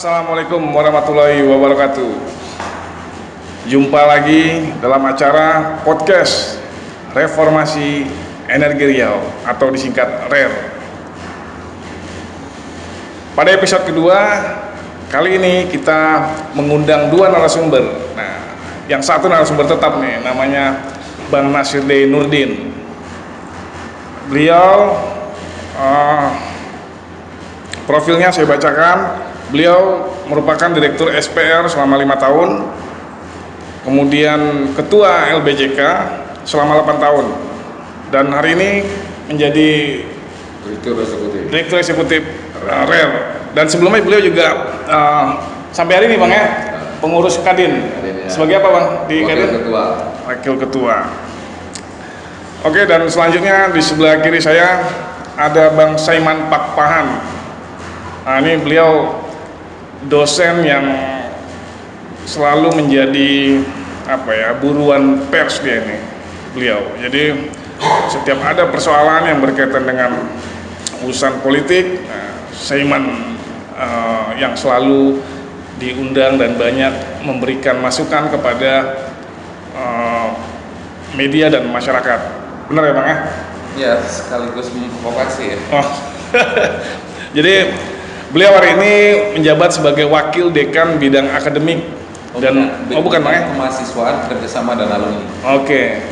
Assalamualaikum warahmatullahi wabarakatuh. Jumpa lagi dalam acara podcast Reformasi Energi Riau atau disingkat RER. Pada episode kedua, kali ini kita mengundang dua narasumber. Nah, yang satu narasumber tetap nih, namanya Bang Nasirde Nurdin. Beliau profilnya saya bacakan. Beliau merupakan Direktur SPR selama 5 tahun, kemudian Ketua LBJK selama 8 tahun, dan hari ini menjadi Direktur Eksekutif RER. Dan sebelumnya beliau juga sampai hari ini Bang ya, pengurus Kadin. Sebagai apa Bang di Kadin? Wakil Ketua. Oke, dan selanjutnya di sebelah kiri saya ada Bang Saiman Pakpahan. Nah, ini beliau dosen yang selalu menjadi buruan pers dia ini beliau. Jadi setiap ada persoalan yang berkaitan dengan urusan politik, Saiman yang selalu diundang dan banyak memberikan masukan kepada media dan masyarakat. Benar ya Bang ya? Ya, sekaligus memprovokasi ya. Oh. Jadi beliau hari ini menjabat sebagai Wakil Dekan Bidang Akademik bukan Bang ya? Kemahasiswaan, kerjasama dan alumni. Oke.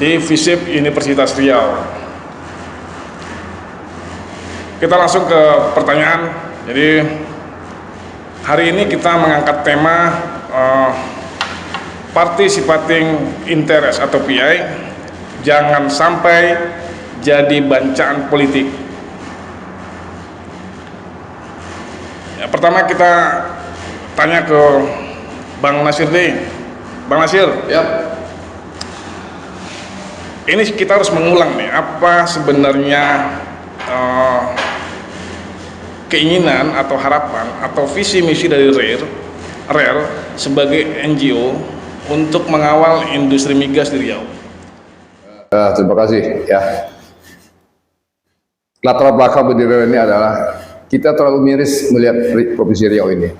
Di FISIP Universitas Riau. Kita langsung ke pertanyaan. Jadi hari ini kita mengangkat tema participating interest atau PI, jangan sampai jadi bancaan politik. Ya, pertama kita tanya ke Bang Nasirde. Bang Nasir, Ya. ini kita harus mengulang nih, apa sebenarnya keinginan atau harapan atau visi misi dari RER sebagai NGO untuk mengawal industri migas di Riau. Terima kasih ya. Latar belakang berdiri ini adalah kita terlalu miris melihat Provinsi Riau ini.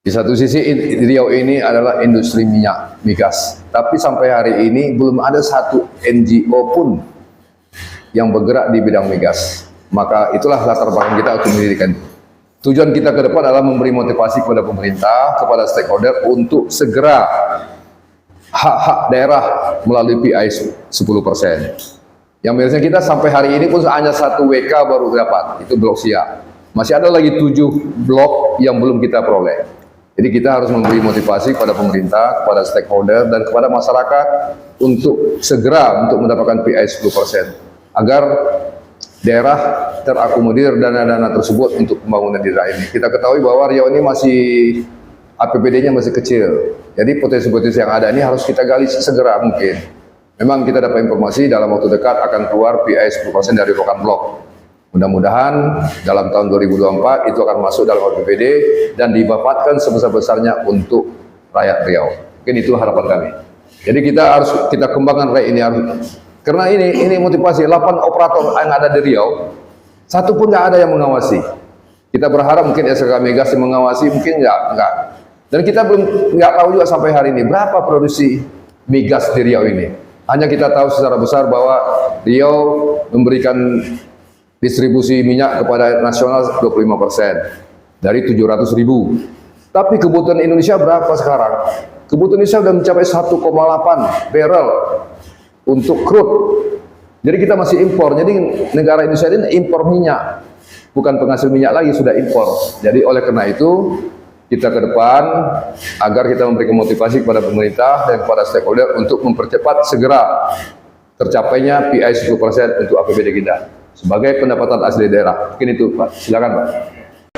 Di satu sisi Riau ini adalah industri minyak migas, tapi sampai hari ini belum ada satu NGO pun yang bergerak di bidang migas. Maka itulah latar belakang kita untuk mendirikan. Tujuan kita ke depan adalah memberi motivasi kepada pemerintah, kepada stakeholder untuk segera hak-hak daerah melalui PI 10%. Yang mirisnya kita sampai hari ini pun hanya 1 WK baru dapat, itu blok siap. Masih ada lagi 7 blok yang belum kita peroleh. Jadi kita harus memberi motivasi kepada pemerintah, kepada stakeholder, dan kepada masyarakat untuk segera untuk mendapatkan PI 10%. Agar daerah terakomodir dana-dana tersebut untuk pembangunan di daerah ini. Kita ketahui bahwa Riau ini masih APBD-nya masih kecil. Jadi potensi-potensi yang ada ini harus kita gali segera mungkin. Memang kita dapat informasi dalam waktu dekat akan keluar PI 10% dari Rokan Blok. Mudah-mudahan dalam tahun 2024 itu akan masuk dalam APBD dan dimanfaatkan sebesar-besarnya untuk rakyat Riau. Mungkin itu harapan kami. Jadi kita kembangkan RER ini karena ini motivasi 8 operator yang ada di Riau, satu pun nggak ada yang mengawasi. Kita berharap mungkin SK Migas yang mengawasi, mungkin nggak. Dan kita belum nggak tahu juga sampai hari ini berapa produksi migas di Riau ini. Hanya kita tahu secara besar bahwa Riau memberikan distribusi minyak kepada nasional 25% dari 700.000. Tapi kebutuhan Indonesia berapa sekarang? Kebutuhan Indonesia sudah mencapai 1,8 barrel untuk crude. Jadi kita masih impor. Jadi negara Indonesia ini impor minyak, bukan penghasil minyak lagi, sudah impor. Jadi oleh karena itu kita ke depan agar kita memberikan motivasi kepada pemerintah dan kepada stakeholder untuk mempercepat segera tercapainya PI 10% untuk APBD kita sebagai pendapatan asli daerah. Mungkin itu Pak. Silakan Pak.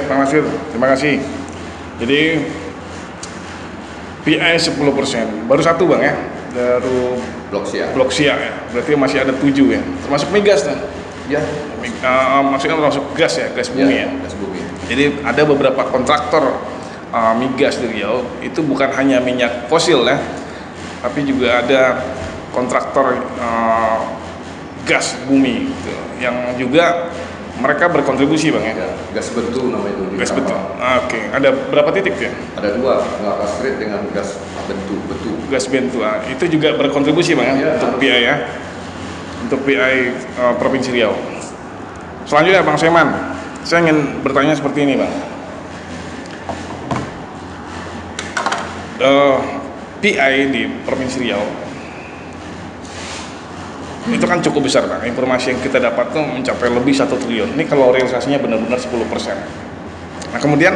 Bang Nasir, terima kasih. Jadi PI 10%, baru satu Bang ya, baru blok siap ya. Berarti masih ada 7 ya, termasuk migas kan? Ya. Maksudnya termasuk gas ya, gas bumi ya. Gas bumi. Jadi ada beberapa kontraktor migas di Riau, itu bukan hanya minyak fosil ya, tapi juga ada kontraktor gas bumi gitu, yang juga mereka berkontribusi bang ya. Ya, gas betu namanya itu. di Gas kapal. betul. Oke, ada berapa titik ya? Ada dua, Melaka Street dengan gas betu. Gas bentu. Itu juga berkontribusi bang ya, Iya, untuk harus. PI ya. Untuk PI Provinsi Riau. Selanjutnya Bang Seman, saya ingin bertanya seperti ini bang. PI di Provinsi Riau itu kan cukup besar bang. Informasi yang kita dapat tuh mencapai lebih 1 triliun. Ini kalau realisasinya benar-benar 10%. Nah kemudian,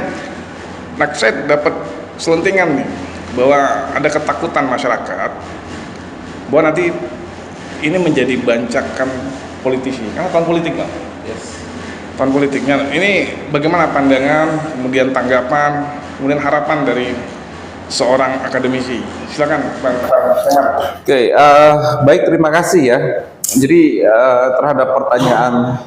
saya dapat selentingan nih bahwa ada ketakutan masyarakat bahwa nanti ini menjadi bancakan politisi. Karena tahun politik bang. Yes. Tahun politiknya. Ini bagaimana pandangan, kemudian tanggapan, kemudian harapan dari seorang akademisi. Silakan Bang Seman. Oke, baik, terima kasih ya. Jadi terhadap pertanyaan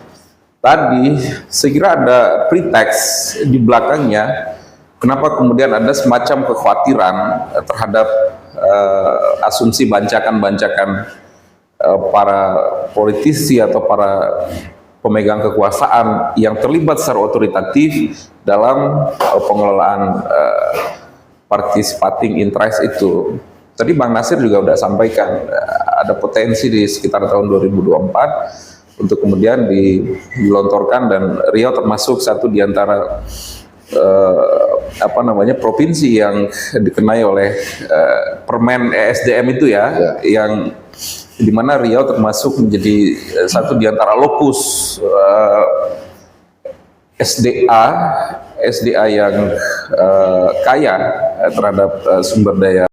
tadi, saya kira ada pretext di belakangnya. Kenapa kemudian ada semacam kekhawatiran terhadap asumsi bancakan-bancakan para politisi atau para pemegang kekuasaan yang terlibat secara otoritatif dalam pengelolaan participating interest itu. Tadi Bang Nasir juga udah sampaikan ada potensi di sekitar tahun 2024 untuk kemudian dilontorkan, dan Riau termasuk satu di antara provinsi yang dikenai oleh Permen ESDM itu ya, yang dimana Riau termasuk menjadi satu di antara lokus SDA yang kaya terhadap sumber daya